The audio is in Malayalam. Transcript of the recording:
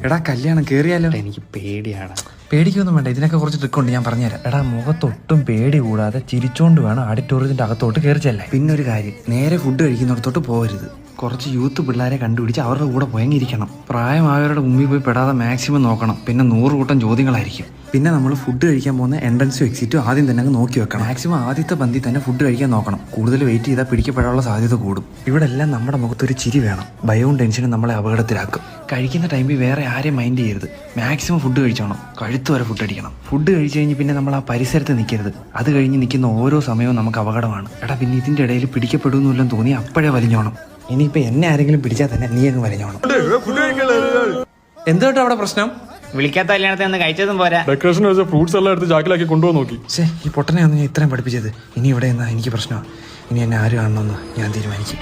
എടാ കല്യാണം കേറിയാലോ? എനിക്ക് പേടിയാണ്. പേടിക്കൊന്നും വേണ്ട, ഇതിനൊക്കെ കുറച്ച് ട്രിക്കുണ്ട്, ഞാൻ പറഞ്ഞുതരാം. എടാ മുഖത്തൊട്ടും പേടി കൂടാതെ ചിരിച്ചോണ്ട് വേണം ഓഡിറ്റോറിയത്തിന്റെ അകത്തോട്ട് കയറി ചെല്ലാൻ. പിന്നെ ഒരു കാര്യം, നേരെ ഫുഡ് കഴിക്കുന്നിടത്തോട്ട് പോകരുത്. കുറച്ച് യൂത്ത് പിള്ളേരെ കണ്ടുപിടിച്ച് അവരുടെ കൂടെ പോയങ്ങിരിക്കണം. പ്രായമായവരുടെ മുമ്പിൽ പോയി പെടാതെ മാക്സിമം നോക്കണം. പിന്നെ 100 കൂട്ടം ചോദ്യങ്ങളായിരിക്കും. പിന്നെ നമ്മൾ ഫുഡ് കഴിക്കാൻ പോകുന്ന എൻട്രൻസും എക്സിറ്റും ആദ്യം തന്നെ അങ്ങ് നോക്കി വെക്കണം. മാക്സിമം ആദ്യത്തെ പന്തി തന്നെ ഫുഡ് കഴിക്കാൻ നോക്കണം. കൂടുതൽ വെയിറ്റ് ചെയ്താൽ പിടിക്കപ്പെടാനുള്ള സാധ്യത കൂടും. ഇവിടെ എല്ലാം നമ്മുടെ മുഖത്തൊരു ചിരി വേണം. ഭയവും ടെൻഷനും നമ്മളെ അപകടത്തിലാക്കും. കഴിക്കുന്ന ടൈമിൽ വേറെ ആരെയും മൈൻഡ് ചെയ്യരുത്. മാക്സിമം ഫുഡ് കഴിച്ചോണം. കഴുത്ത് വരെ ഫുഡ് അടിക്കണം. ഫുഡ് കഴിച്ച് കഴിഞ്ഞ് പിന്നെ നമ്മൾ ആ പരിസരത്ത് നിൽക്കരുത്. അത് കഴിഞ്ഞ് നിൽക്കുന്ന ഓരോ സമയവും നമുക്ക് അപകടമാണ്. എടാ പിന്നെ ഇതിൻ്റെ ഇടയിൽ പിടിക്കപ്പെടുന്നില്ലെന്ന് തോന്നി അപ്പോഴേ വലിഞ്ഞോണം. ഇനിയിപ്പോൾ എന്നെ ആരെങ്കിലും പിടിച്ചാൽ തന്നെ നീ അങ്ങ് വലിഞ്ഞോണം. എന്തോട്ടോ അവിടെ പ്രശ്നം? വിളിക്കാത്ത കല്യാണത്തിൽ നിന്ന് കഴിച്ചതും പോരാ, ഡെക്കറേഷൻ വെച്ച ഫ്രൂട്ട്സ് എല്ലാം എടുത്ത് ചാക്കിലാക്കി കൊണ്ടുപോകാൻ നോക്കി. ഈ പൊട്ടനെയാണ് ഞാൻ ഇത്രയും പഠിപ്പിച്ചത്. ഇനി ഇവിടെ നിന്നാ എനിക്ക് പ്രശ്നമാണ്. ഇനി എന്നെ ആര് കാണണമെന്ന് ഞാൻ തീരുമാനിക്കും.